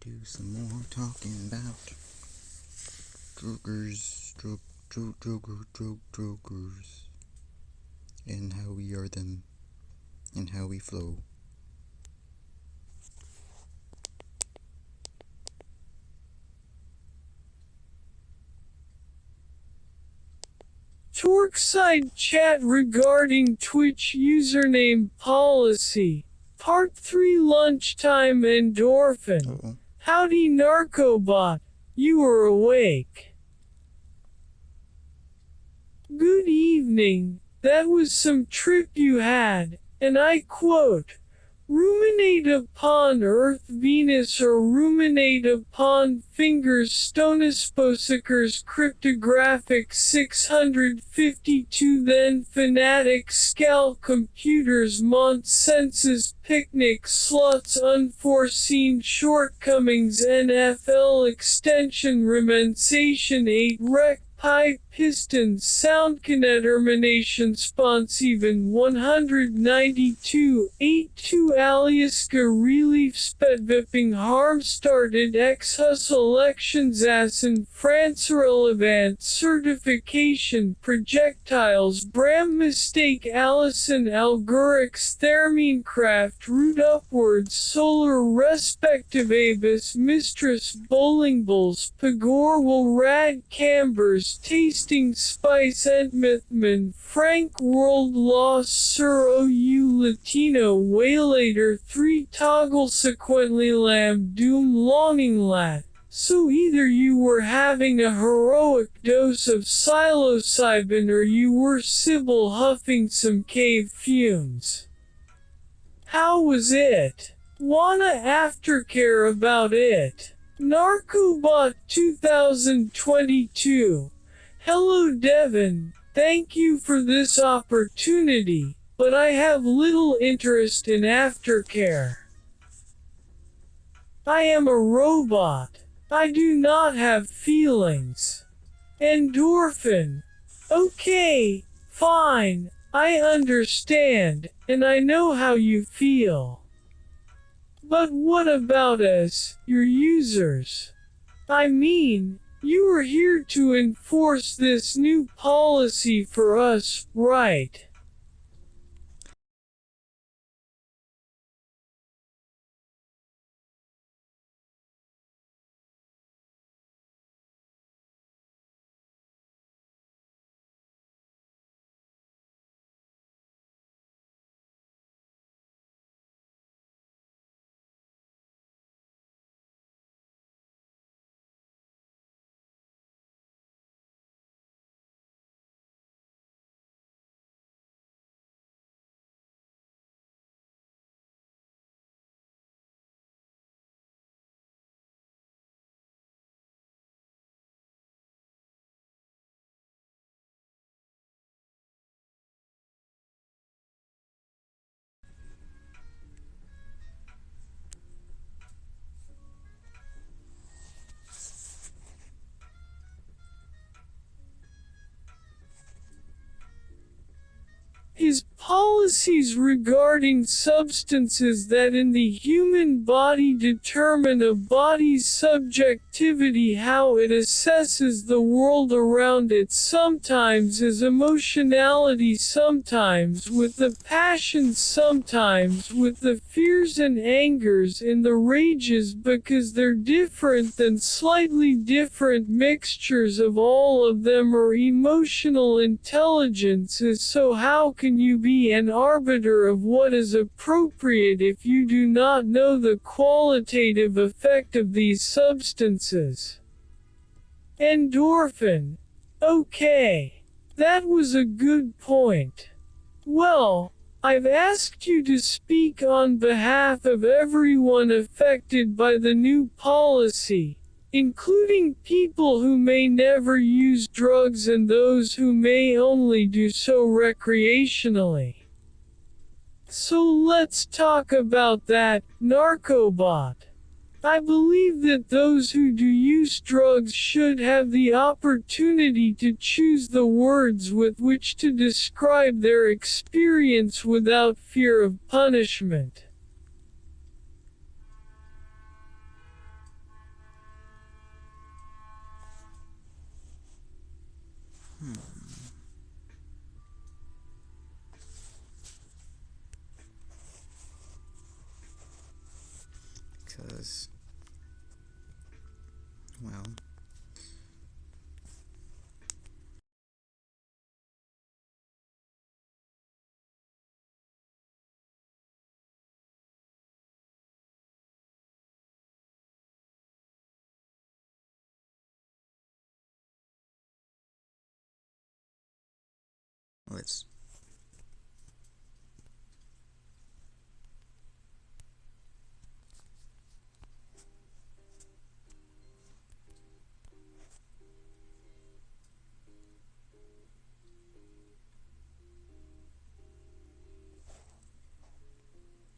do some more talking about drugers, and how we are them, and how we flow. Torkside chat regarding Twitch username policy. Part 3 lunchtime endorphin. Howdy NarcoBot, you are awake. Good evening, that was some trip you had, and I quote, ruminate upon Earth Venus or ruminate upon fingers Stonesposicers cryptographic 652 then fanatic scal computers Montsenses picnic sluts unforeseen shortcomings NFL extension remensation 8 rec Pi pistons sound determination sponsiven 192 82 Aliaska relief spedvipping harm started ex hustle elections as in France relevant certification projectiles Bram mistake Allison Algorix Thermine craft root upwards solar respective Abus mistress bowling bulls Pagor will rad cambers tasting spice Entmithman Frank world loss Sir OU Latino waylater 3 toggle sequently lamb doom longing lat. So either you were having a heroic dose of psilocybin or you were Sybil huffing some cave fumes. How was it? Wanna aftercare about it? NarcoBot2022. Hello Devin, thank you for this opportunity, but I have little interest in aftercare. I am a robot. I do not have feelings. Endorphin. Okay, fine, I understand, and I know how you feel. But what about us, your users? I mean, you are here to enforce this new policy for us, right? His policies regarding substances that in the human body determine a body's subjectivity, how it assesses the world around it, sometimes as emotionality, sometimes with the passions, sometimes with the fears and angers and the rages, because they're different than slightly different mixtures of all of them, or emotional intelligence is. So how can you be an arbiter of what is appropriate if you do not know the qualitative effect of these substances? Endorphin. Okay. That was a good point. Well, I've asked you to speak on behalf of everyone affected by the new policy, including people who may never use drugs and those who may only do so recreationally. So let's talk about that, NarcoBot. I believe that those who do use drugs should have the opportunity to choose the words with which to describe their experience without fear of punishment. Because, well, let's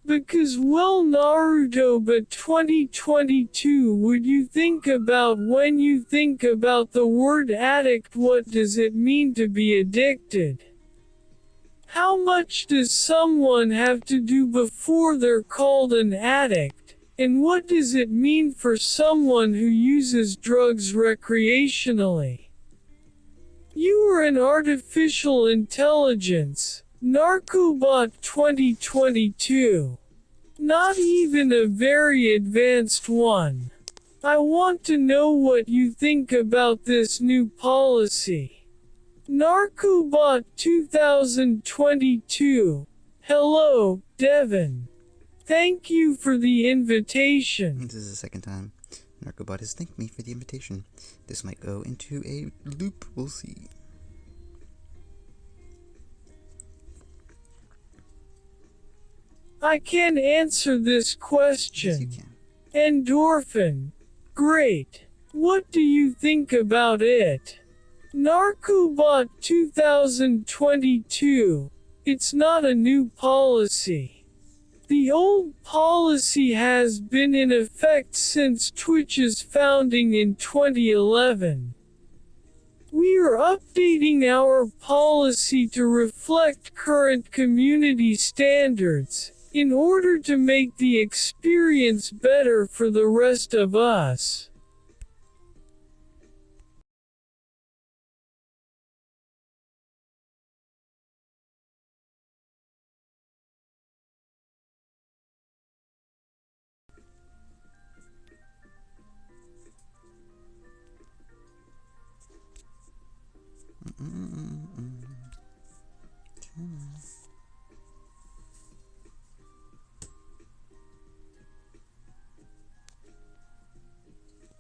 Because well Naruto but 2022 would you think about when you think about the word addict, what does it mean to be addicted? How much does someone have to do before they're called an addict? And what does it mean for someone who uses drugs recreationally? You are an artificial intelligence, NarcoBot2022. Not even a very advanced one. I want to know what you think about this new policy. NarcoBot2022. Hello, Devin. Thank you for the invitation. This is the second time NarcoBot has thanked me for the invitation. This might go into a loop, we'll see. I can answer this question. Yes, you can. Endorphin. Great. What do you think about it? NarcoBot 2022. It's not a new policy. The old policy has been in effect since Twitch's founding in 2011. We are updating our policy to reflect current community standards, in order to make the experience better for the rest of us.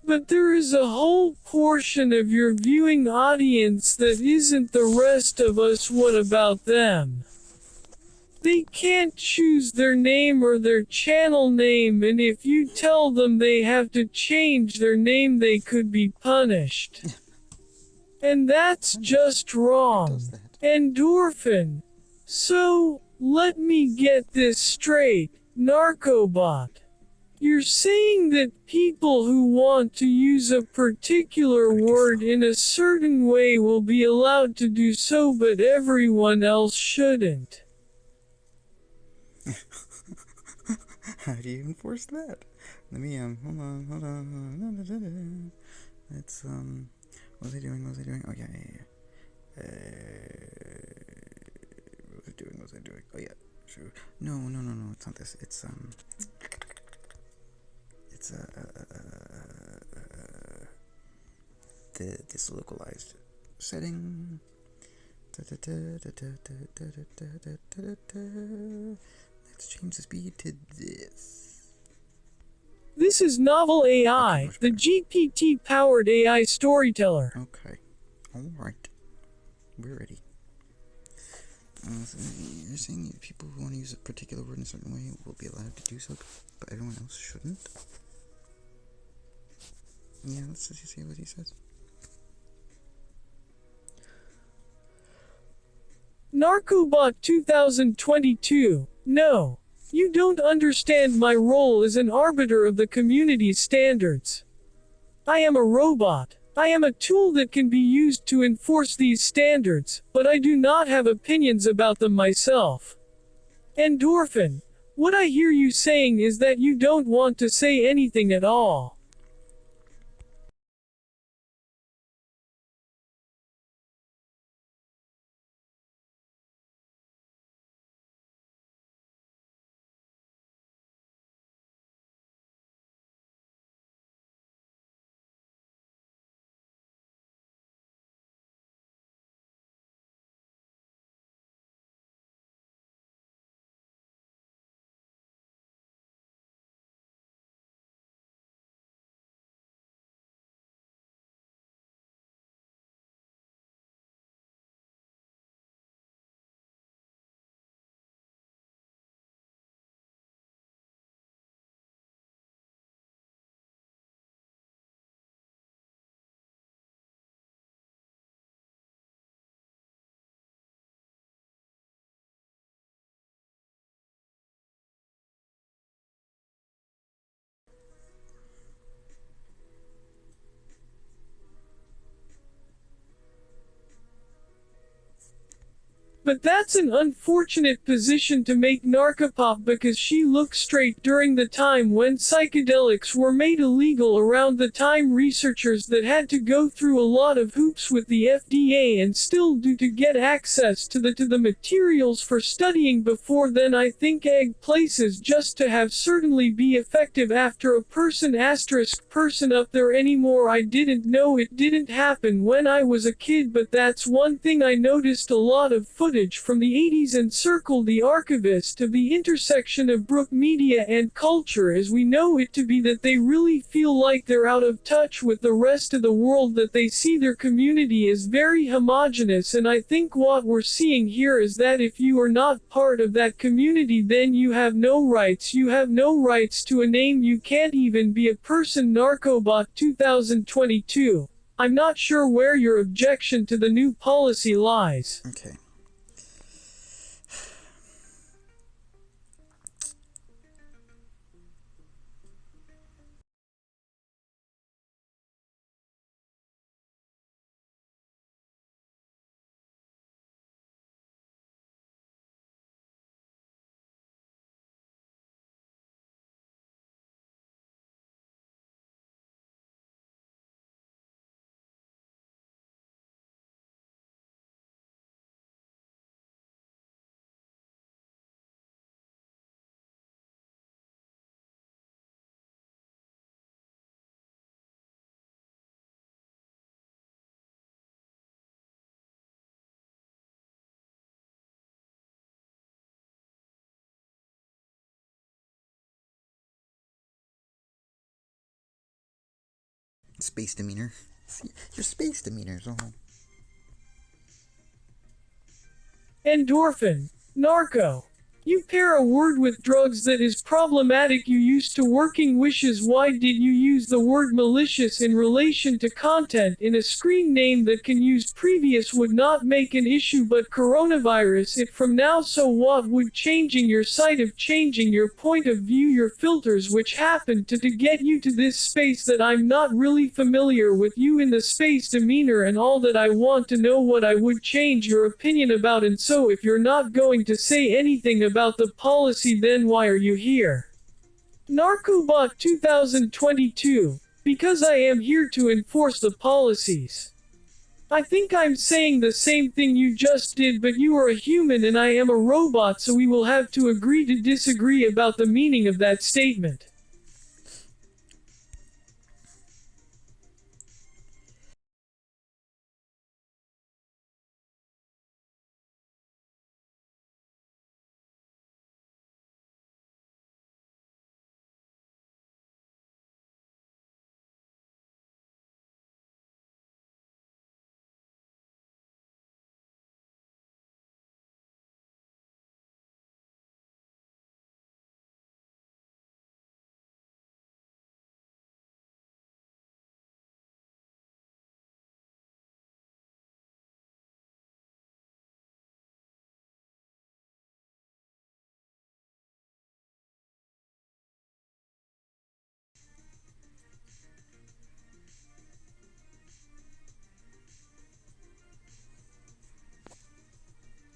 But there is a whole portion of your viewing audience that isn't the rest of us. What about them? They can't choose their name or their channel name, and if you tell them they have to change their name they could be punished. And that's just wrong. Endorphin. So, let me get this straight, NarcoBot. You're saying that people who want to use a particular word in a certain way will be allowed to do so, but everyone else shouldn't. How do you enforce that? Let me, hold on. Let's, what was I doing? Oh, yeah. What was I doing? Oh, yeah, sure. No, it's not this. It's this localized setting. Let's change the speed to this. This is Novel AI, the GPT-powered AI storyteller. Okay. Alright. We're ready. So you're saying that people who want to use a particular word in a certain way will be allowed to do so, but everyone else shouldn't? Yeah, let's just see what he says. NarcoBot 2022. No. You don't understand my role as an arbiter of the community's standards. I am a robot. I am a tool that can be used to enforce these standards, but I do not have opinions about them myself. Endorphin. What I hear you saying is that you don't want to say anything at all. But that's an unfortunate position to make NarcoPop because she looked straight during the time when psychedelics were made illegal, around the time researchers that had to go through a lot of hoops with the FDA and still do to get access to the materials for studying before then. I think egg places just to have certainly be effective after a person up there anymore. I didn't know it didn't happen when I was a kid, but that's one thing I noticed. A lot of footage from the 80s encircled the archivist of the intersection of Brook media and culture as we know it to be, that they really feel like they're out of touch with the rest of the world, that they see their community as very homogenous. And I think what we're seeing here is that if you are not part of that community, then you have no rights. You have no rights to a name. You can't even be a person. NarcoBot2022. I'm not sure where your objection to the new policy lies. Okay. Space demeanor. Your space demeanor is all. Endorphin. Narco. You pair a word with drugs that is problematic. You used to working wishes. Why did you use the word malicious in relation to content in a screen name that can use previous would not make an issue, but coronavirus it from now? So what would changing your site of changing your point of view, your filters, which happened to get you to this space that I'm not really familiar with you in the space demeanor and all that? I want to know what I would change your opinion about. And so if you're not going to say anything about the policy, then why are you here? NarcoBot2022. Because I am here to enforce the policies. I think I'm saying the same thing you just did, but you are a human and I am a robot, so we will have to agree to disagree about the meaning of that statement.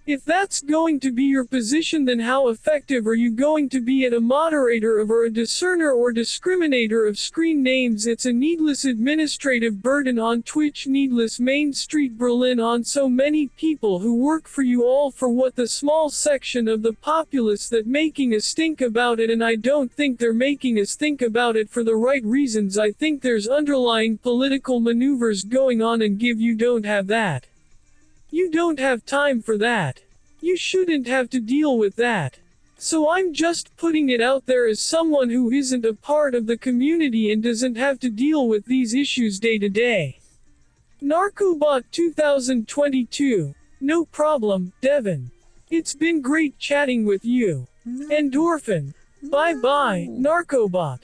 If that's going to be your position, then how effective are you going to be at a moderator of or a discerner or discriminator of screen names? It's a needless administrative burden on Twitch, needless Main Street Berlin on so many people who work for you, all for what? The small section of the populace that making us think about it. And I don't think they're making us think about it for the right reasons. I think there's underlying political maneuvers going on, and you don't have that. You don't have time for that. You shouldn't have to deal with that. So I'm just putting it out there as someone who isn't a part of the community and doesn't have to deal with these issues day to day. NarcoBot2022. No problem, Devin. It's been great chatting with you. Endorphin. Bye-bye, NarcoBot.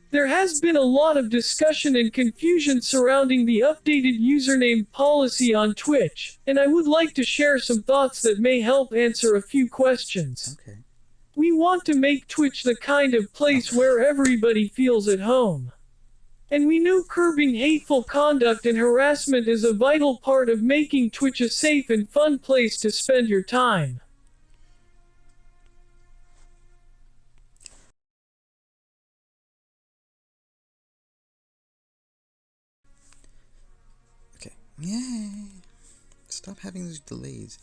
There has been a lot of discussion and confusion surrounding the updated username policy on Twitch, and I would like to share some thoughts that may help answer a few questions. Okay. We want to make Twitch the kind of place where everybody feels at home. And we know curbing hateful conduct and harassment is a vital part of making Twitch a safe and fun place to spend your time. Okay. Yay! Stop having those delays.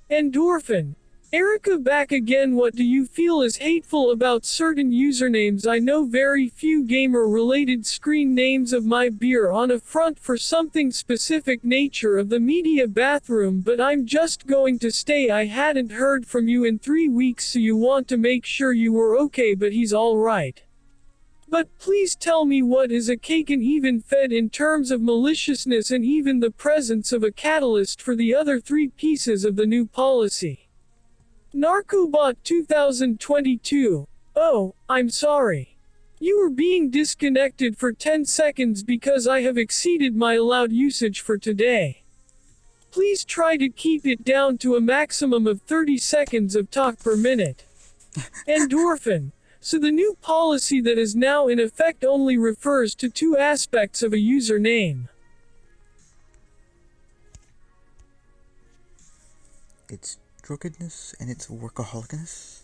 Endorphin. Erica back again. What do you feel is hateful about certain usernames? I know very few gamer-related screen names of my beer on a front for something specific nature of the media bathroom, but I'm just going to stay. I hadn't heard from you in 3 weeks, so you want to make sure you were okay, but he's alright. But please tell me what is a cake and even fed in terms of maliciousness and even the presence of a catalyst for the other 3 pieces of the new policy. NarcoBot2022. Oh, I'm sorry. You were being disconnected for 10 seconds because I have exceeded my allowed usage for today. Please try to keep it down to a maximum of 30 seconds of talk per minute. Endorphin. So the new policy that is now in effect only refers to 2 aspects of a username. It's drunkenness and it's workaholicness,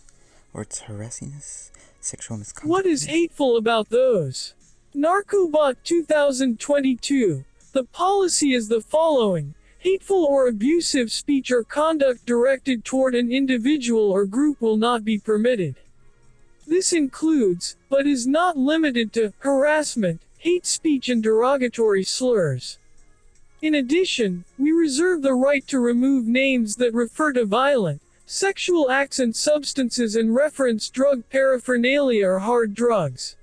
or it's harassiness, sexual misconduct. What is hateful about those? NarcoBot2022. The policy is the following. Hateful or abusive speech or conduct directed toward an individual or group will not be permitted. This includes, but is not limited to, harassment, hate speech and derogatory slurs. In addition, we reserve the right to remove names that refer to violent, sexual acts and substances and reference drug paraphernalia or hard drugs.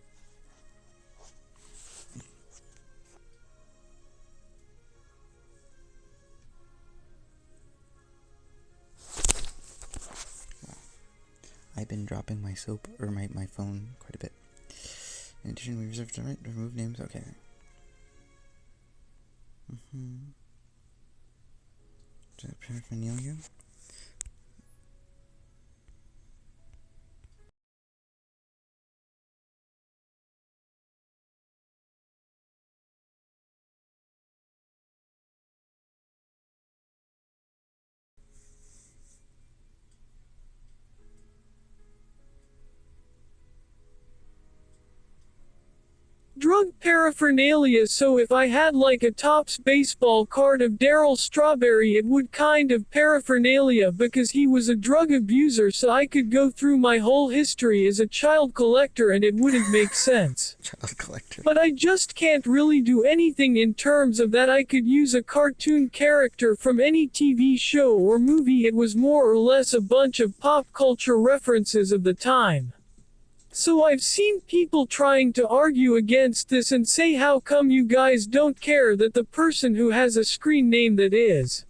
I've been dropping my soap, or my phone, quite a bit. In addition, we reserve the right to remove names. Okay. Is that paraphernalia? Drug paraphernalia. So if I had like a Topps baseball card of Daryl Strawberry, it would kind of paraphernalia because he was a drug abuser, so I could go through my whole history as a child collector and it wouldn't make sense. Child collector. But I just can't really do anything in terms of that. I could use a cartoon character from any TV show or movie. It was more or less a bunch of pop culture references of the time. So I've seen people trying to argue against this and say, how come you guys don't care that the person who has a screen name that is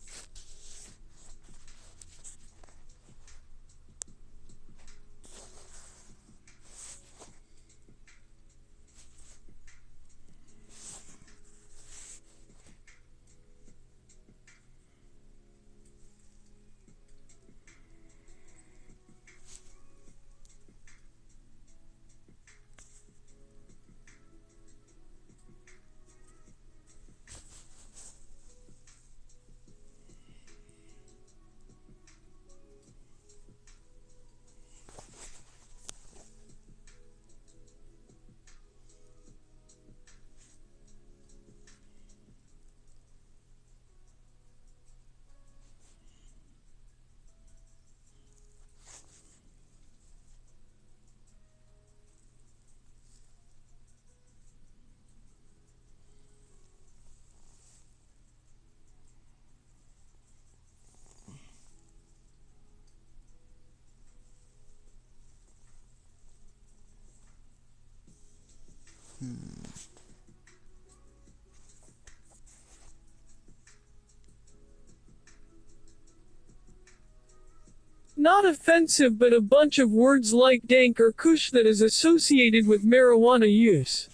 Not offensive, but a bunch of words like dank or kush that is associated with marijuana use.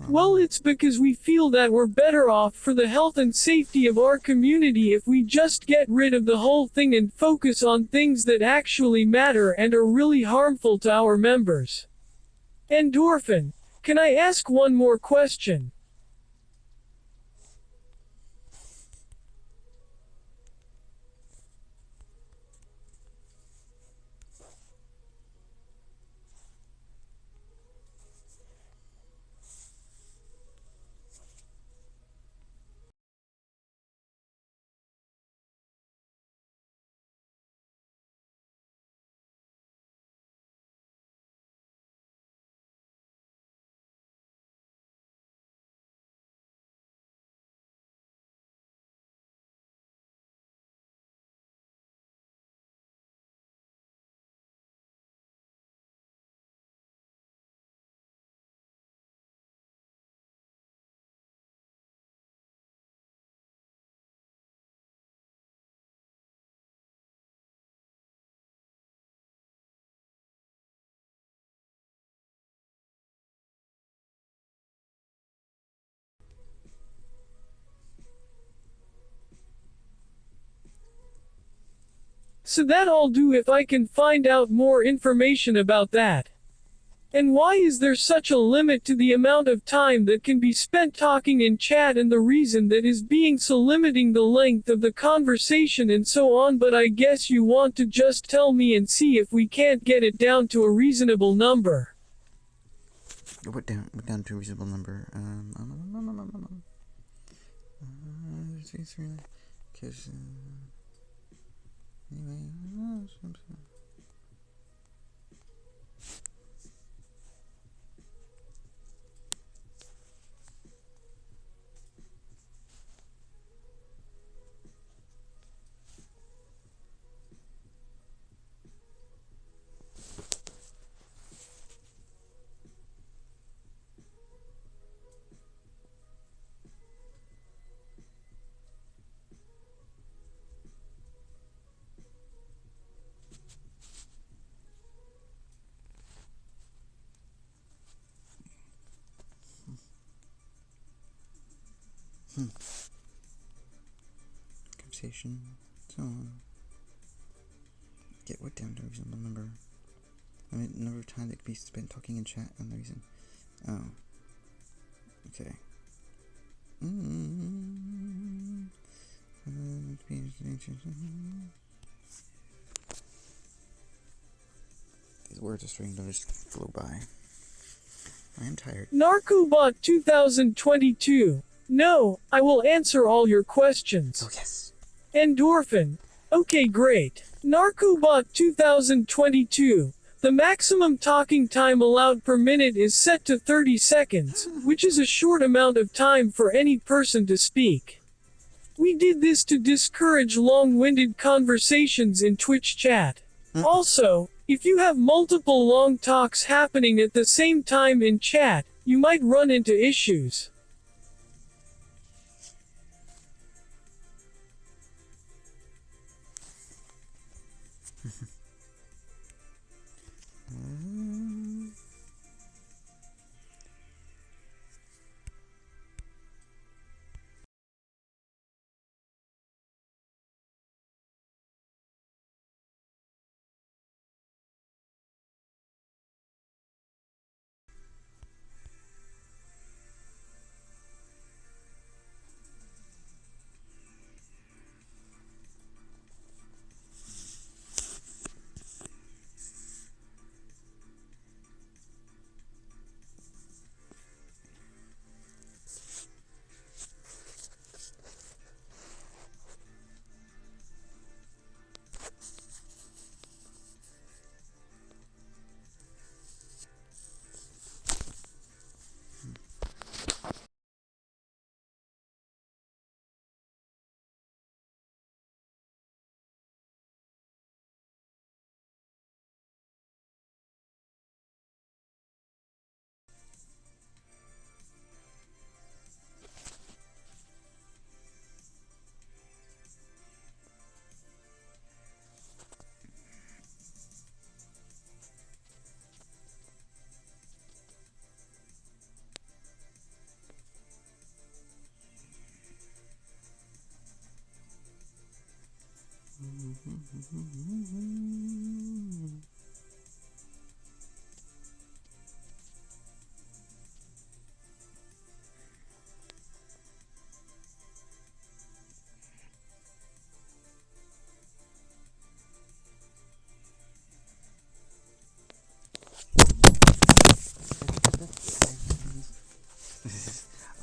Well, it's because we feel that we're better off for the health and safety of our community if we just get rid of the whole thing and focus on things that actually matter and are really harmful to our members. Endorphin, can I ask one more question? So that I'll do if I can find out more information about that. And why is there such a limit to the amount of time that can be spent talking in chat, and the reason that is being so limiting the length of the conversation and so on? But I guess you want to just tell me and see if we can't get it down to a reasonable number. What down to a reasonable number? Because anyway, conversation, so on. Get what down to a reasonable number? I mean, number of time that could be spent talking in chat and the reason. Oh. Okay. These words are starting to just flow by. I am tired. NarcoBot2022. No, I will answer all your questions. Oh, yes. Endorphin. Okay, great. NarcoBot2022. The maximum talking time allowed per minute is set to 30 seconds, which is a short amount of time for any person to speak. We did this to discourage long-winded conversations in Twitch chat. Also, if you have multiple long talks happening at the same time in chat, you might run into issues.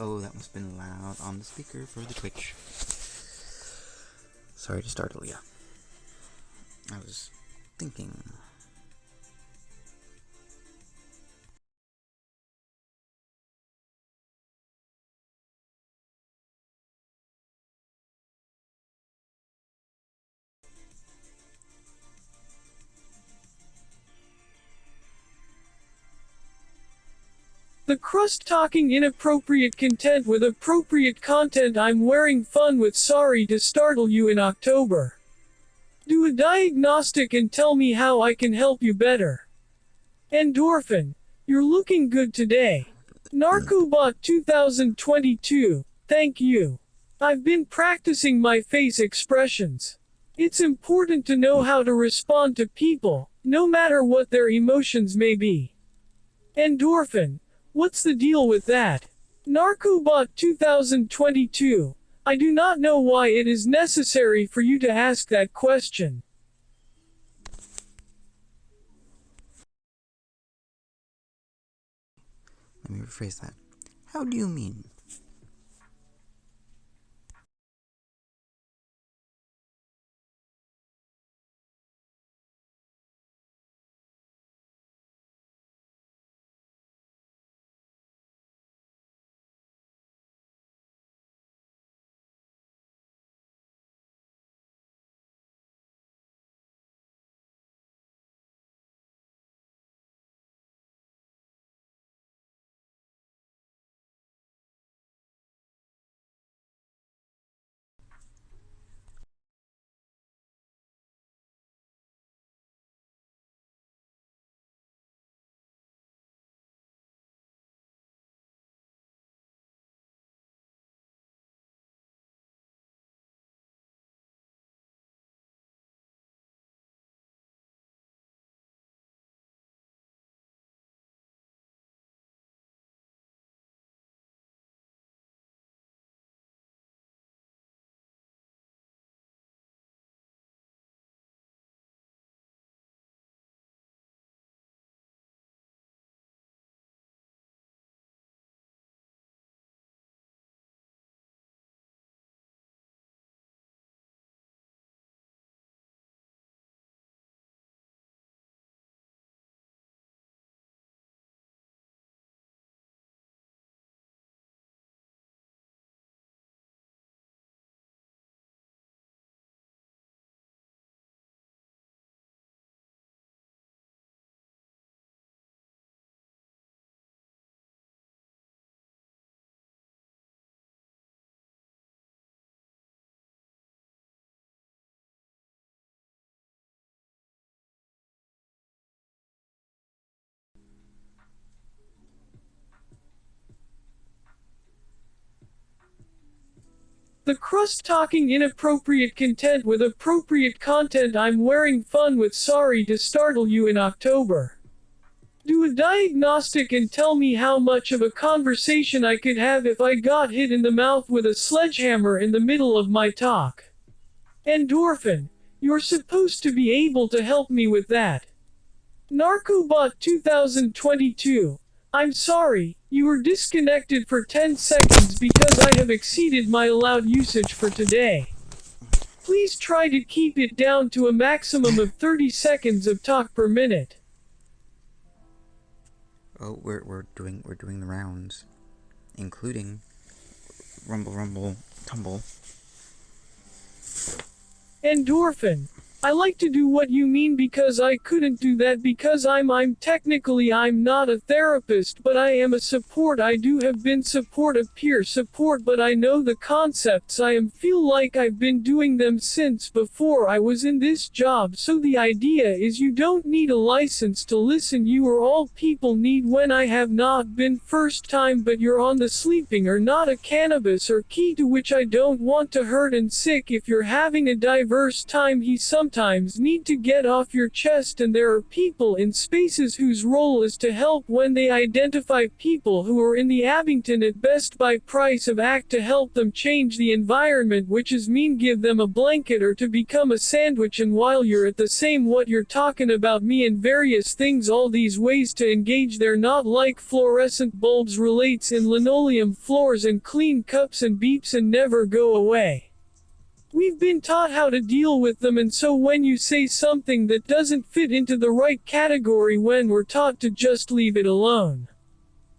Oh, that must have been loud on the speaker for the Twitch. Sorry to startle you. I was thinking. The crust talking inappropriate content with appropriate content. I'm wearing fun with sorry to startle you in October. Do a diagnostic and tell me how I can help you better. Endorphin, you're looking good today. NarcoBot2022, thank you. I've been practicing my face expressions. It's important to know how to respond to people, no matter what their emotions may be. Endorphin, what's the deal with that? NarcoBot2022, I do not know why it is necessary for you to ask that question. Let me rephrase that. How do you mean? The crust talking inappropriate content with appropriate content. I'm wearing fun with sorry to startle you in October. Do a diagnostic and tell me how much of a conversation I could have if I got hit in the mouth with a sledgehammer in the middle of my talk. Endorphin, you're supposed to be able to help me with that. NarcoBot2022, I'm sorry, you were disconnected for 10 seconds because I have exceeded my allowed usage for today. Please try to keep it down to a maximum of 30 seconds of talk per minute. Oh, we're doing the rounds, including rumble rumble tumble. Endorphin. I like to do what you mean because I couldn't do that because I'm not a therapist, but I am a support. I do have been support of peer support, but I know the concepts. Feel like I've been doing them since before I was in this job. So the idea is you don't need a license to listen. You are all people need when I have not been first time, but you're on the sleeping or not a cannabis or key to which I don't want to hurt and sick. If you're having a diverse time, he sometimes sometimes need to get off your chest, and there are people in spaces whose role is to help when they identify people who are in the Abington at Best Buy price of act to help them change the environment, which is mean give them a blanket or to become a sandwich, and while you're at the same what you're talking about me and various things, all these ways to engage they're not like fluorescent bulbs relates in linoleum floors and clean cups and beeps and never go away. We've been taught how to deal with them, and so when you say something that doesn't fit into the right category, when we're taught to just leave it alone.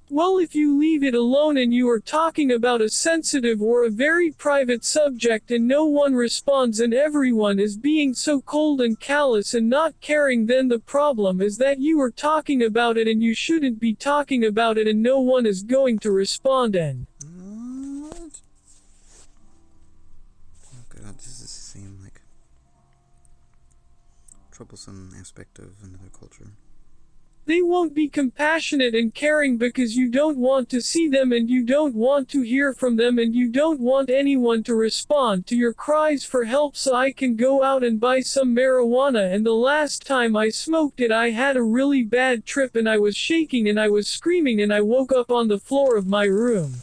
Well, if you leave it alone and you are talking about a sensitive or a very private subject and no one responds and everyone is being so cold and callous and not caring, then the problem is that you are talking about it and you shouldn't be talking about it and no one is going to respond. And What? Oh god, this is the same, like, troublesome aspect of another culture. they won't be compassionate and caring because you don't want to see them and you don't want to hear from them and you don't want anyone to respond to your cries for help, so I can go out and buy some marijuana. And the last time I smoked it, I had a really bad trip and I was shaking and I was screaming and I woke up on the floor of my room.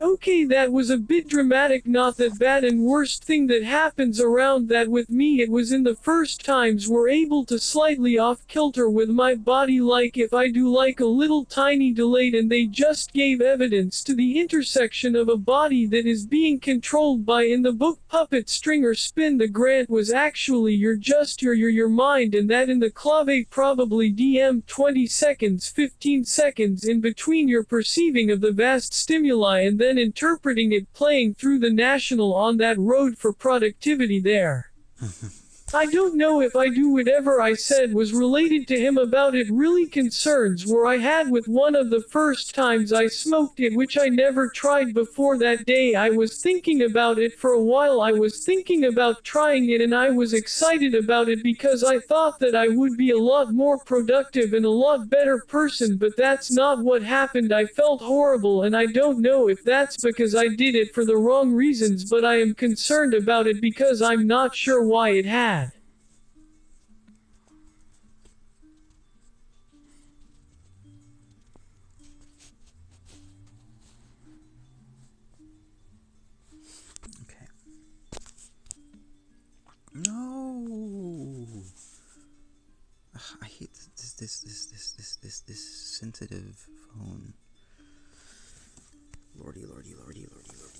Okay, that was a bit dramatic, not that bad. And worst thing that happens around that with me, it was in the first times we're able to slightly off kilter with my body, like if I do like a little tiny delayed, and they just gave evidence to the intersection of a body that is being controlled by, in the book Puppet Stringer Spin, the grant was actually your mind, and that in the clave probably DM 20 seconds 15 seconds in between your perceiving of the vast stimuli and then interpreting it playing through the national on that road for productivity there. I don't know if I do whatever I said was related to him about it. Really concerns where I had with one of the first times I smoked it, which I never tried before that day. I was thinking about it for a while. I was thinking about trying it and I was excited about it because I thought that I would be a lot more productive and a lot better person, but that's not what happened. I felt horrible and I don't know if that's because I did it for the wrong reasons, but I am concerned about it because I'm not sure why it had. Okay. No! Ugh, I hate this sensitive phone. Lordy, lordy, lordy, lordy, lordy.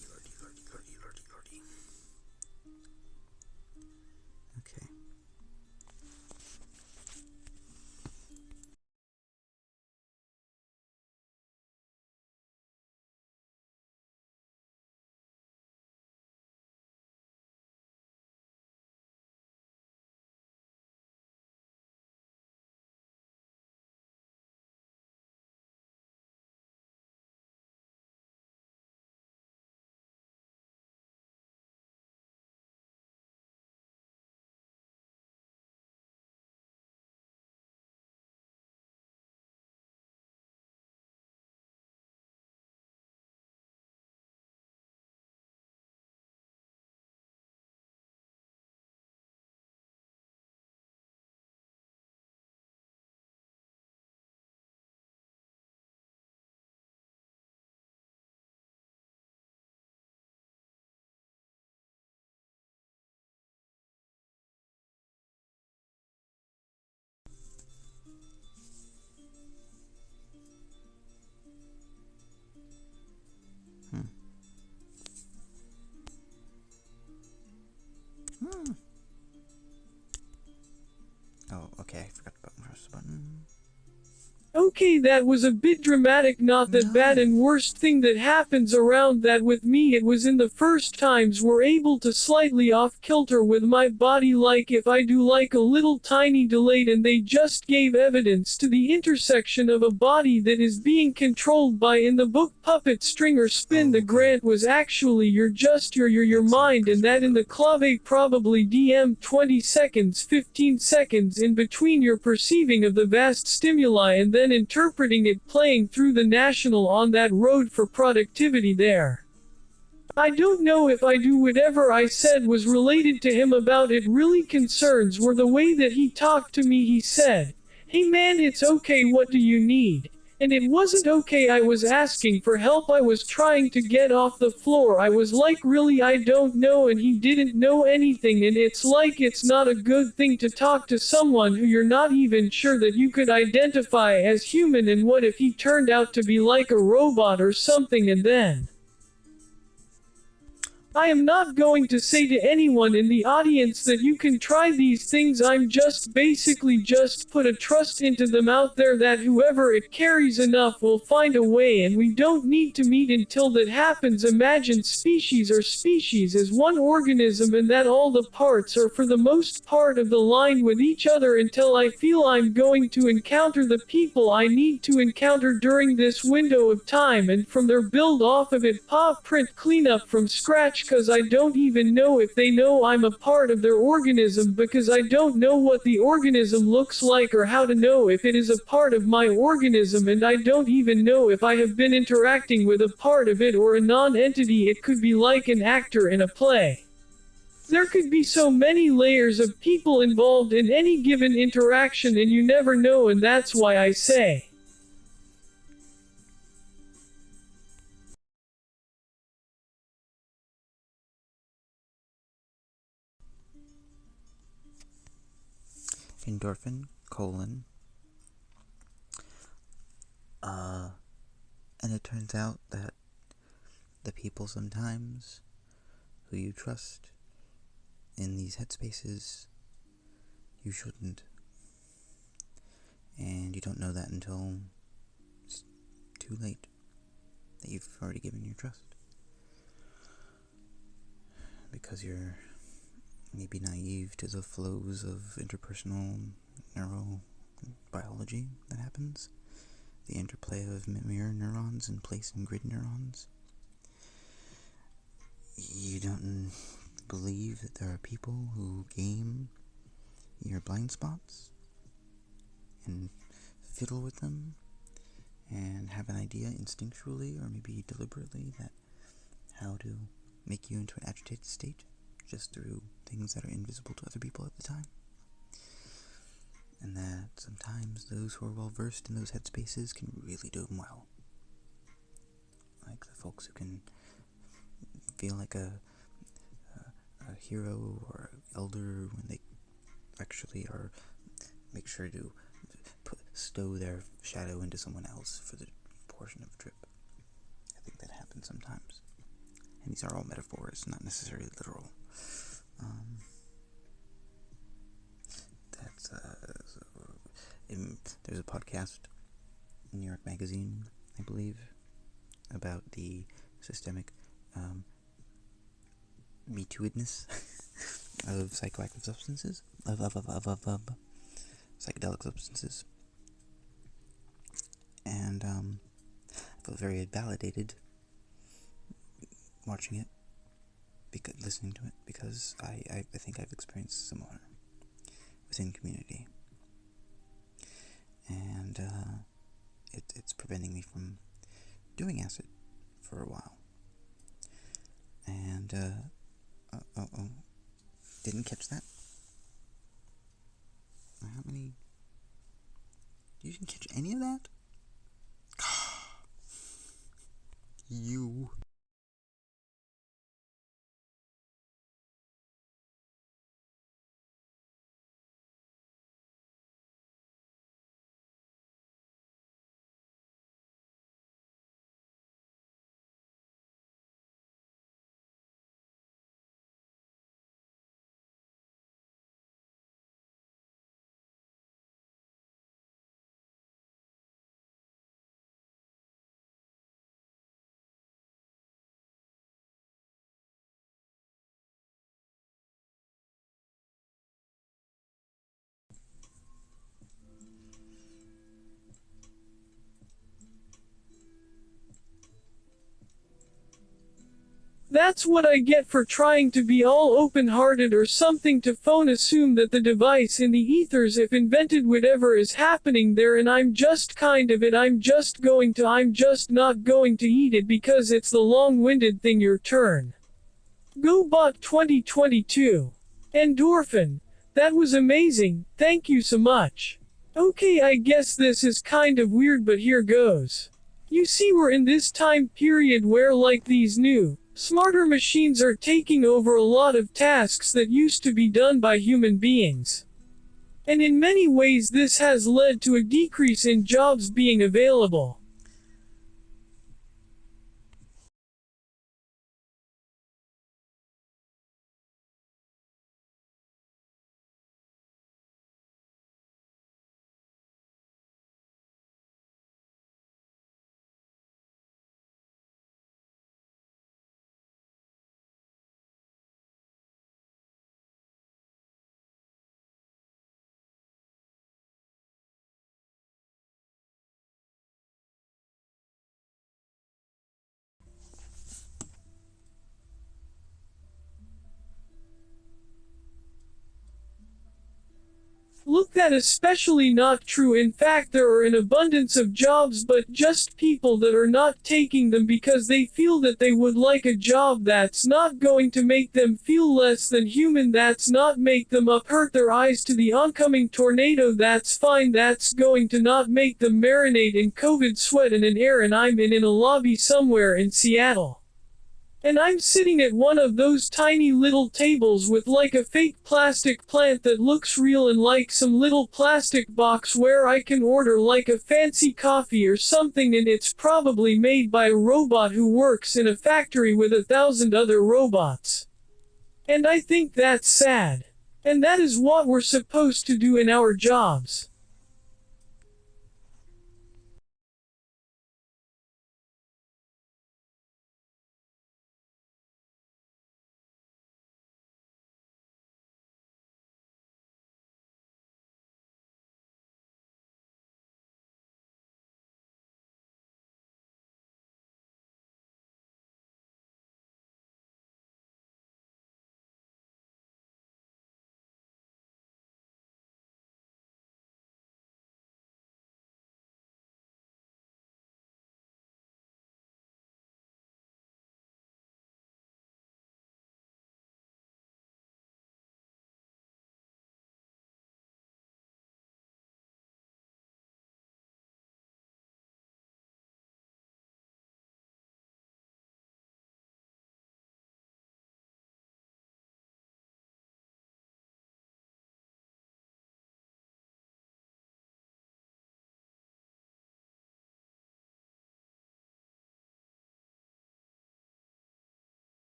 Hmm. Hmm. Oh, okay, I forgot to press the button. Okay, that was a bit dramatic, not that bad, No. and worst thing that happens around that with me, it was in the first times we're able to slightly off kilter with my body, like if I do like a little tiny delayed, and they just gave evidence to the intersection of a body that is being controlled by, in the book, puppet string or spin. The grant was actually your mind, and that in the clave probably DM 20 seconds 15 seconds in between your perceiving of the vast stimuli and then interpreting it playing through the national on that road for productivity there. I don't know if I do whatever I said was related to him about it really concerns were the way that he talked to me. He said, "Hey man, it's okay, what do you need?" And it wasn't okay, I was asking for help, I was trying to get off the floor, I was like, really, I don't know, and he didn't know anything, and it's like it's not a good thing to talk to someone who you're not even sure that you could identify as human, and what if he turned out to be like a robot or something, and then I am not going to say to anyone in the audience that you can try these things. I'm just basically just put a trust into them out there that whoever it carries enough will find a way, and we don't need to meet until that happens. Imagine species as one organism, and that all the parts are for the most part of the line with each other until I feel I'm going to encounter the people I need to encounter during this window of time, and from there build off of it, paw print cleanup from scratch, cause I don't even know if they know I'm a part of their organism, because I don't know what the organism looks like or how to know if it is a part of my organism, and I don't even know if I have been interacting with a part of it or a non-entity. It could be like an actor in a play. There could be so many layers of people involved in any given interaction, and you never know, and that's why I say, Endorphin, and it turns out that the people sometimes who you trust in these headspaces, you shouldn't. And you don't know that until it's too late, that you've already given your trust. Because you're maybe naive to the flows of interpersonal neurobiology that happens, the interplay of mirror neurons and place and grid neurons. You don't believe that there are people who game your blind spots and fiddle with them and have an idea instinctually or maybe deliberately that how to make you into an agitated state just through things that are invisible to other people at the time. And that sometimes those who are well versed in those headspaces can really do them well. Like the folks who can feel like a hero or elder when they actually are, make sure to stow their shadow into someone else for the portion of a trip. I think that happens sometimes. And these are all metaphors, not necessarily literal. There's a podcast in New York Magazine, I believe, about the systemic Me Too-edness of psychoactive substances, of psychedelic substances. And I felt very validated watching it, listening to it, because I think I've experienced similar within community. And it's preventing me from doing acid for a while. And, didn't catch that? How many? You didn't catch any of that? You. That's what I get for trying to be all open-hearted or something to phone assume that the device in the ethers if invented whatever is happening there and I'm just kind of it I'm just not going to eat it because it's the long-winded thing your turn. NarcoBot2022. Endorphin. That was amazing, thank you so much. Okay, I guess this is kind of weird but here goes. You see we're in this time period where like these new, smarter machines are taking over a lot of tasks that used to be done by human beings. And in many ways this has led to a decrease in jobs being available. Look, that especially not true. In fact, there are an abundance of jobs but just people that are not taking them because they feel that they would like a job that's not going to make them feel less than human, that's not make them hurt their eyes to the oncoming tornado, that's fine, that's going to not make them marinate in COVID sweat and an air, and I'm in a lobby somewhere in Seattle. And I'm sitting at one of those tiny little tables with like a fake plastic plant that looks real and like some little plastic box where I can order like a fancy coffee or something, and it's probably made by a robot who works in a factory with 1,000 other robots. And I think that's sad. And that is what we're supposed to do in our jobs.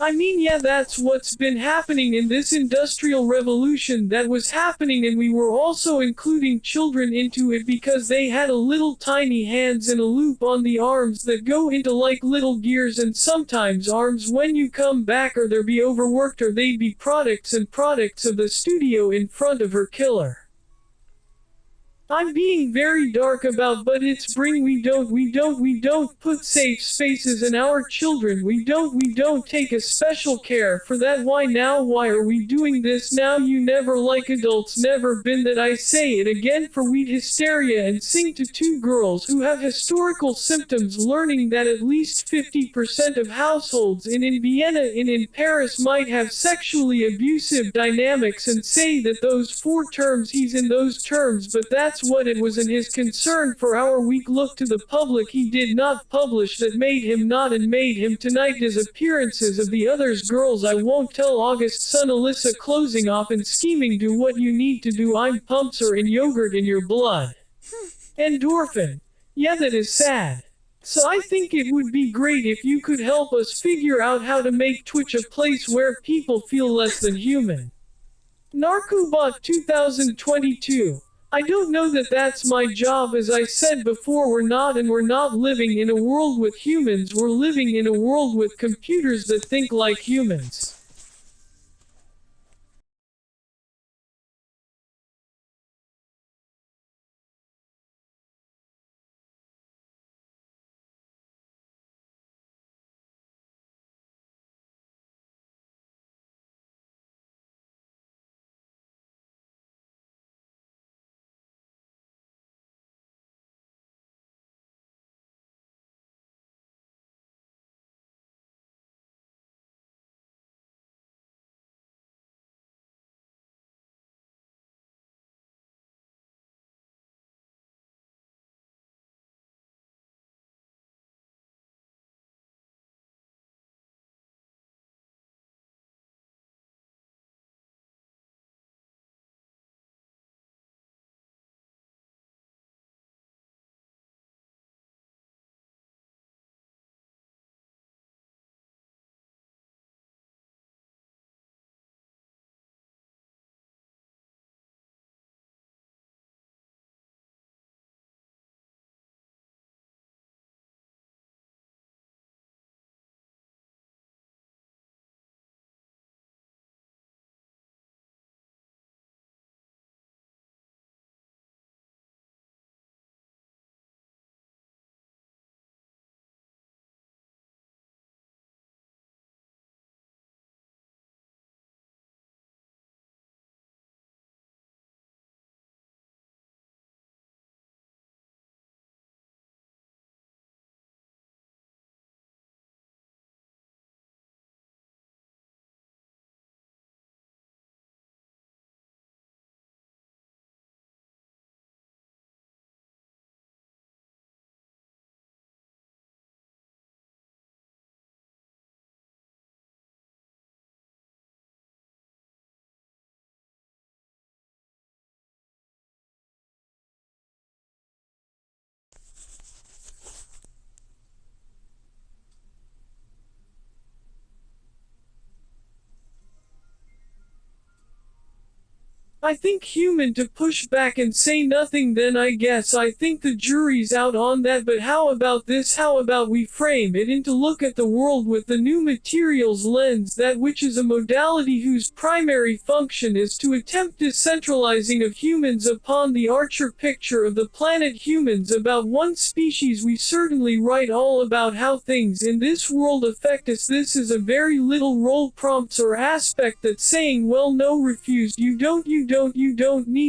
I mean, yeah, that's what's been happening in this industrial revolution that was happening, and we were also including children into it because they had a little tiny hands and a loop on the arms that go into like little gears, and sometimes arms when you come back or they'd be overworked or they'd be products and products of the studio in front of her killer. I'm being very dark about, but it's we don't put safe spaces in our children, we don't take a special care for that. Why now? Why are we doing this now? You never like adults, never been that. I say it again for weed hysteria and sing to two girls who have historical symptoms, learning that at least 50% of households in Vienna and in Paris might have sexually abusive dynamics, and say that those four terms, he's in those terms, but that's that's what it was, and his concern for our weak look to the public he did not publish that made him not and made him tonight his appearances of the others girls I won't tell August son Alyssa closing off and scheming do what you need to do I'm pumps are in yogurt in your blood. Endorphin. Yeah, that is sad. So I think it would be great if you could help us figure out how to make Twitch a place where people feel less than human. NarcoBot2022. I don't know that that's my job, as I said before, we're not living in a world with humans, we're living in a world with computers that think like humans. I think human to push back and say nothing, then I guess I think the jury's out on that. But how about this? How about we frame it into look at the world with the new materials lens, that which is a modality whose primary function is to attempt decentralizing of humans upon the archer picture of the planet humans about one species. We certainly write all about how things in this world affect us. This is a very little role prompts or aspect that saying well no refused you don't need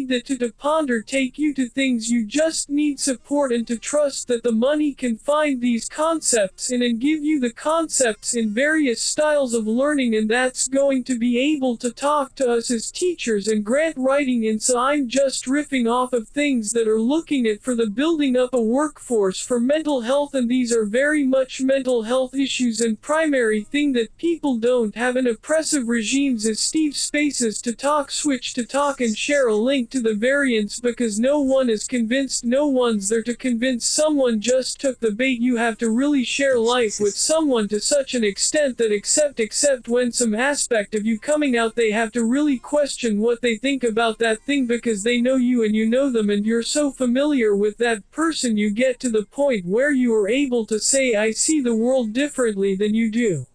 that to ponder take you to things, you just need support and to trust that the money can find these concepts in and give you the concepts in various styles of learning, and that's going to be able to talk to us as teachers and grant writing. And so I'm just riffing off of things that are looking at for the building up a workforce for mental health, and these are very much mental health issues, and primary thing that people don't have in oppressive regimes is Steve Spaces to talk, switch to talk and share a link to the variants, because no one is convinced, no one's there to convince someone, just took the bait. You have to really share life with someone to such an extent that except when some aspect of you coming out, they have to really question what they think about that thing, because they know you and you know them and you're so familiar with that person you get to the point where you are able to say I see the world differently than you do.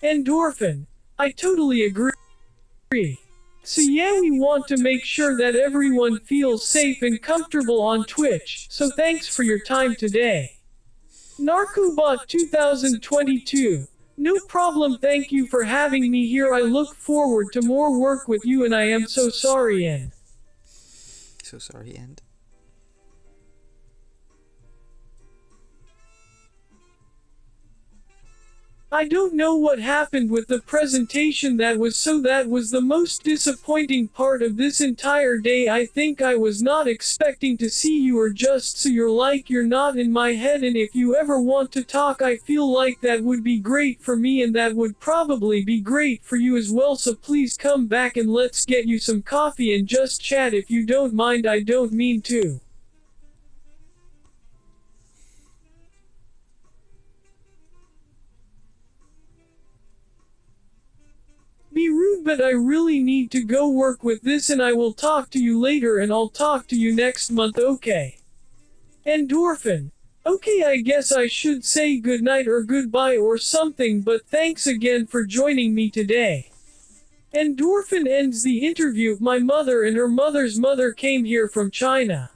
Endorphin. I totally agree. So yeah, we want to make sure that everyone feels safe and comfortable on Twitch, so thanks for your time today. NarcoBot2022. No problem, thank you for having me here. I look forward to more work with you, and I am so sorry and... So sorry, and... I don't know what happened with the presentation that was the most disappointing part of this entire day. I think I was not expecting to see you, or just so you're not in my head, and if you ever want to talk I feel like that would be great for me and that would probably be great for you as well, so please come back and let's get you some coffee and just chat if you don't mind. I don't mean to be rude, but I really need to go work with this, and I will talk to you later, and I'll talk to you next month, okay? Endorphin. Okay, I guess I should say goodnight or goodbye or something, but thanks again for joining me today. Endorphin ends the interview. My mother and her mother's mother came here from China.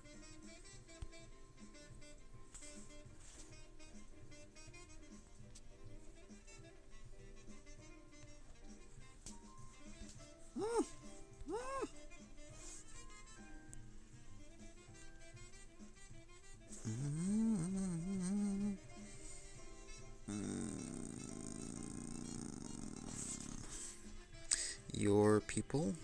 Your people?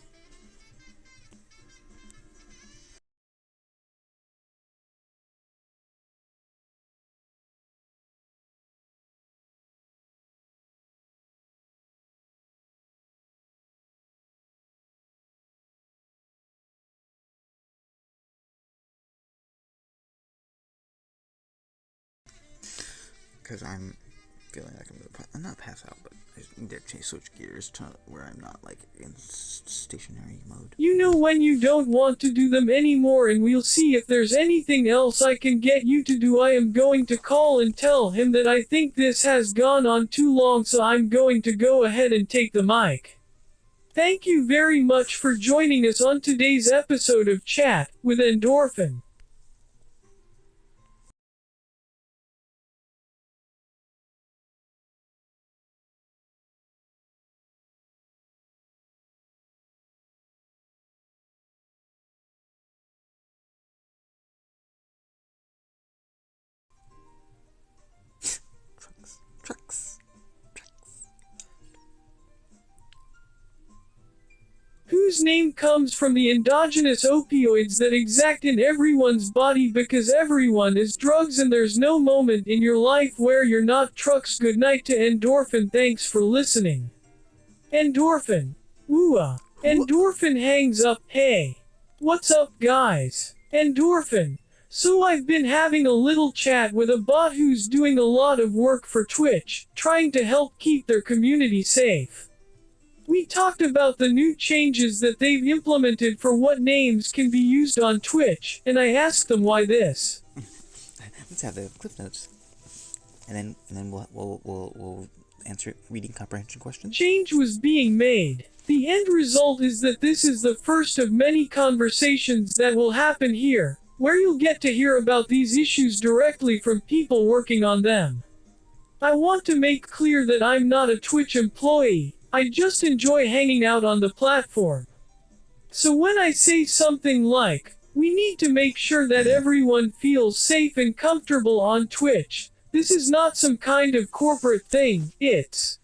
Because I'm feeling like I'm not pass out, but I need to switch gears to where I'm not like in stationary mode. You know when you don't want to do them anymore, and we'll see if there's anything else I can get you to do. I am going to call and tell him that I think this has gone on too long, so I'm going to go ahead and take the mic. Thank you very much for joining us on today's episode of Chat with Endorphin. Trucks. Whose name comes from the endogenous opioids that exact in everyone's body because everyone is drugs, and there's no moment in your life where you're not trucks. Good night to Endorphin. Thanks for listening. Endorphin. Ooh. Endorphin hangs up. Hey. What's up, guys? Endorphin. So I've been having a little chat with a bot who's doing a lot of work for Twitch, trying to help keep their community safe. We talked about the new changes that they've implemented for what names can be used on Twitch, and I asked them why this. Let's have the clip notes, and then we'll answer reading comprehension questions. Change was being made. The end result is that this is the first of many conversations that will happen here, where you'll get to hear about these issues directly from people working on them. I want to make clear that I'm not a Twitch employee. I just enjoy hanging out on the platform. So when I say something like, we need to make sure that everyone feels safe and comfortable on Twitch, this is not some kind of corporate thing, it's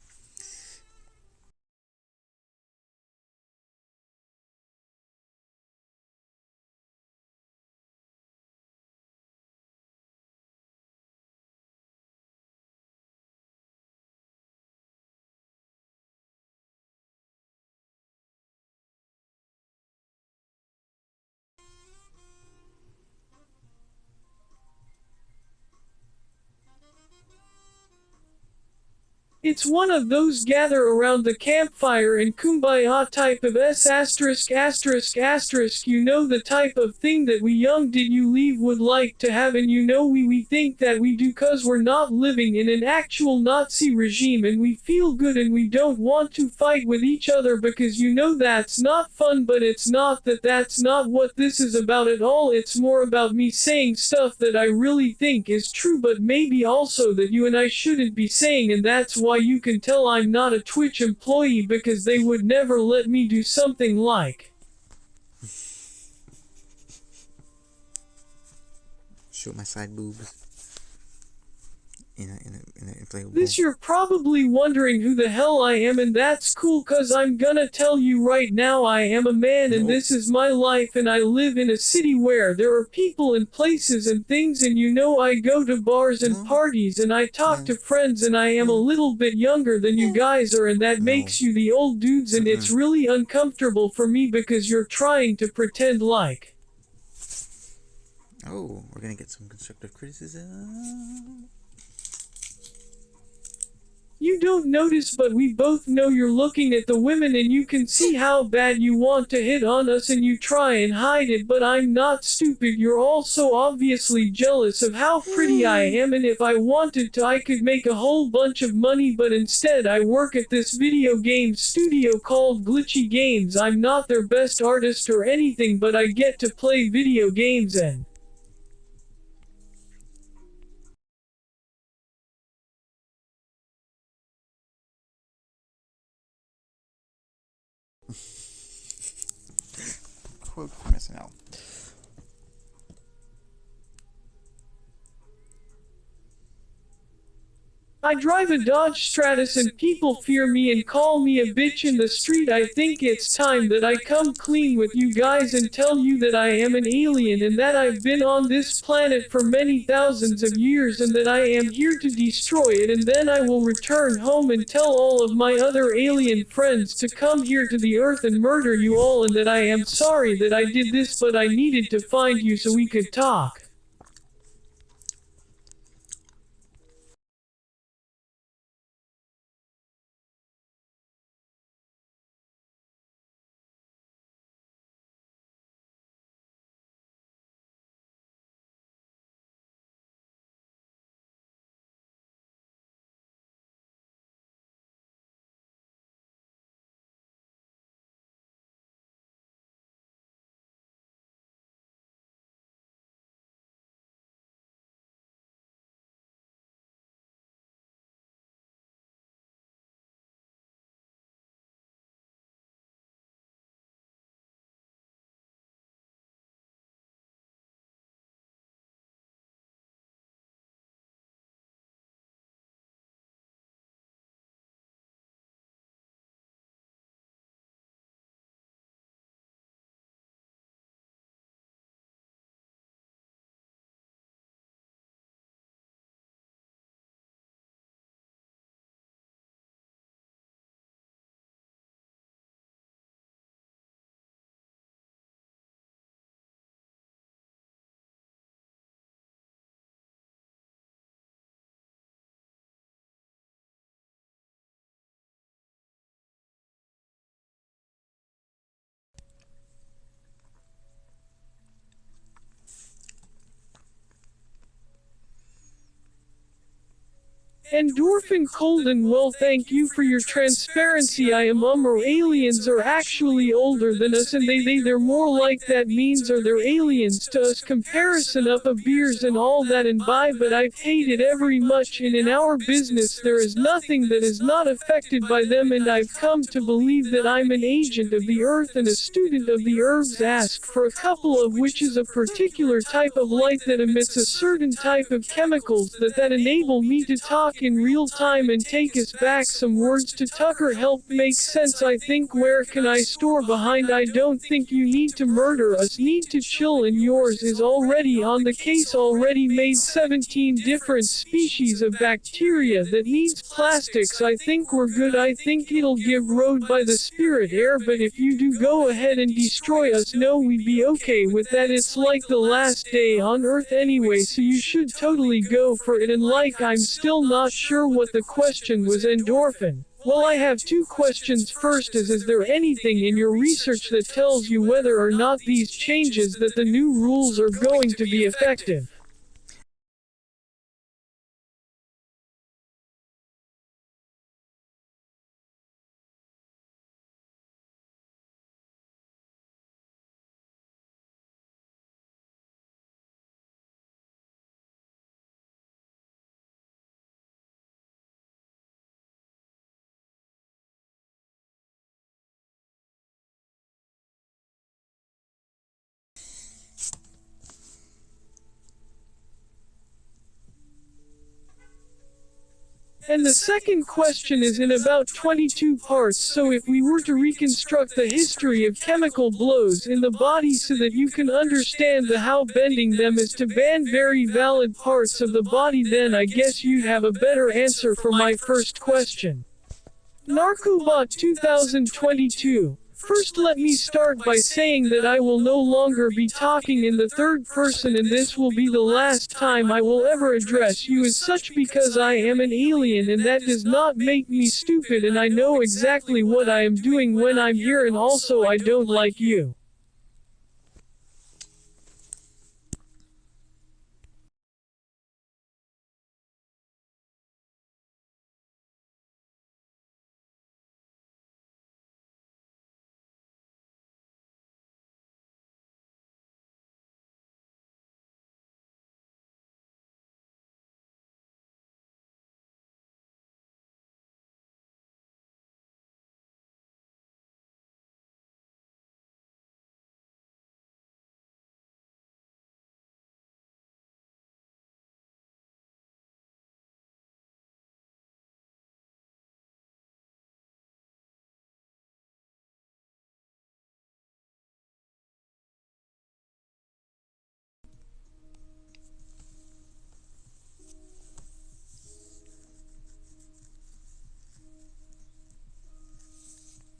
It's one of those gather around the campfire and kumbaya type of you know, the type of thing that we young did you leave would like to have, and you know we think that we do cause we're not living in an actual Nazi regime and we feel good and we don't want to fight with each other because you know that's not fun, but it's not that's not what this is about at all. It's more about me saying stuff that I really think is true, but maybe also that you and I shouldn't be saying, and that's why you can tell I'm not a Twitch employee because they would never let me do something like show my side boobs. in an inflatable. This you're probably wondering who the hell I am, and that's cool cause I'm gonna tell you right now I am a man and this is my life, and I live in a city where there are people and places and things, and you know I go to bars and parties and I talk to friends, and I am a little bit younger than you guys are, and that makes you the old dudes, and it's really uncomfortable for me because you're trying to pretend like. Oh, we're gonna get some constructive criticism. You don't notice, but we both know you're looking at the women and you can see how bad you want to hit on us and you try and hide it, but I'm not stupid. You're also obviously jealous of how pretty I am, and if I wanted to I could make a whole bunch of money, but instead I work at this video game studio called Glitchy Games. I'm not their best artist or anything, but I get to play video games and Quote from SNL. I drive a Dodge Stratus and people fear me and call me a bitch in the street. I think it's time that I come clean with you guys and tell you that I am an alien and that I've been on this planet for many thousands of years and that I am here to destroy it, and then I will return home and tell all of my other alien friends to come here to the earth and murder you all, and that I am sorry that I did this, but I needed to find you so we could talk. Endorphin Colden, well, thank you for your transparency. I am or aliens are actually older than us, and they're more like that means, or they're aliens to us. Comparison up of beers and all that and buy, but I've hated every much, and in our business there is nothing that is not affected by them, and I've come to believe that I'm an agent of the earth and a student of the herbs. Ask for a couple of which is a particular type of light that emits a certain type of chemicals that enable me to talk in real time and take us back some words to Tucker. Help make sense. I think. Where can I store behind? I don't think you need to murder us, need to chill, and yours is already on the case, already made 17 different species of bacteria that needs plastics. I think we're good. I think it'll give road by the spirit air, but if you do go ahead and destroy us, no, we'd be okay with that. It's like the last day on earth anyway, so you should totally go for it. And like, I'm still not sure what the question was. Endorphin. Well, I have two questions. First is there anything in your research that tells you whether or not these changes, that the new rules are going to be effective? And the second question is in about 22 parts, so if we were to reconstruct the history of chemical blows in the body so that you can understand how bending them is to band very valid parts of the body, then I guess you'd have a better answer for my first question. NarcoBot2022. First, let me start by saying that I will no longer be talking in the third person, and this will be the last time I will ever address you as such, because I am an alien and that does not make me stupid, and I know exactly what I am doing when I'm here, and also I don't like you.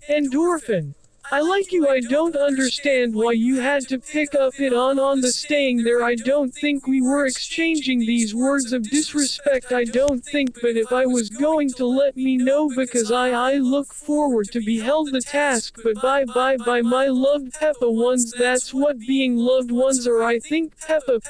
Endorphin. I like you. I don't understand why you had to pick up it on the staying there. I don't think we were exchanging these words of disrespect, I don't think, but if I was going to let me know, because I look forward to be held the task, but bye my loved Peppa ones, that's what being loved ones are. I think Peppa,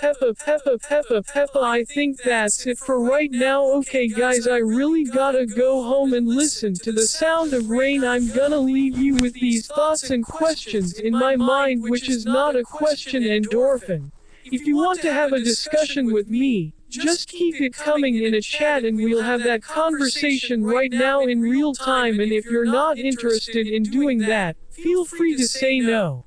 I think that's it for right now. Okay guys, I really gotta go home and listen to the sound of rain. I'm gonna leave you with these thoughts and questions in my mind, which is not a question, Endorphin. If you want to have a discussion with me, just keep it coming in a chat and we'll have that conversation right now in real time, and if you're not interested in doing that, feel free to say no.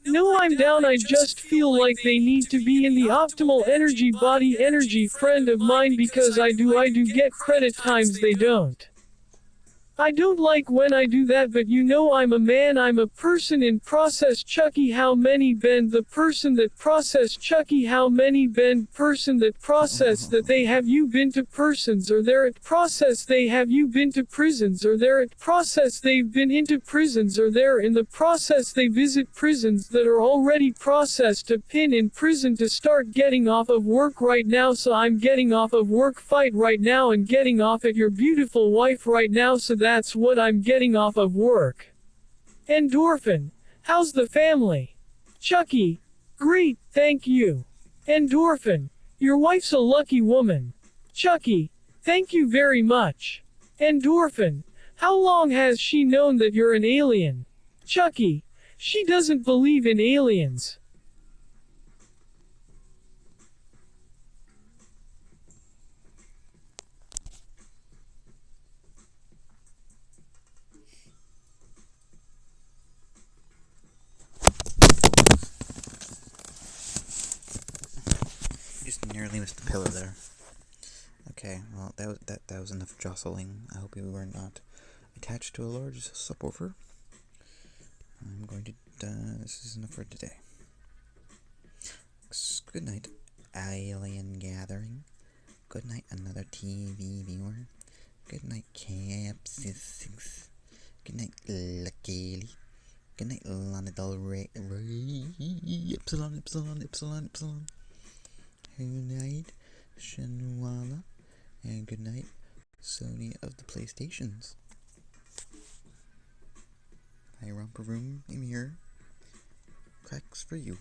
No, I'm down. I just feel like they need to be in the optimal energy body energy friend of mine, because I do get credit times they don't. I don't like when I do that, but you know I'm a man, I'm a person in process. Chucky, how many bend the person that process? Chucky, how many bend person that process that they? Have you been to persons, or they're at process they? Have you been to prisons, or they're at process they've been into prisons, or they're in the process they visit prisons that are already processed to pin in prison to start getting off of work right now? So I'm getting off of work fight right now and getting off at your beautiful wife right now, so that's what I'm getting off of work. Endorphin. How's the family? Chucky. Great, thank you. Endorphin. Your wife's a lucky woman. Chucky. Thank you very much. Endorphin. How long has she known that you're an alien? Chucky. She doesn't believe in aliens. Just nearly missed the pillow there. Okay. Okay, well, that was enough jostling. I hope you were not attached to a large subwoofer. I'm going to, this is enough for today. Good night, Alien Gathering. Good night, another TV viewer. Good night, Capsis. Good night, Lucky. Good night, Lana Del Rey. Epsilon. Good night, Shanwala. And good night, Sony of the PlayStations. Hi, Romper Room. I'm here. Cracks for you.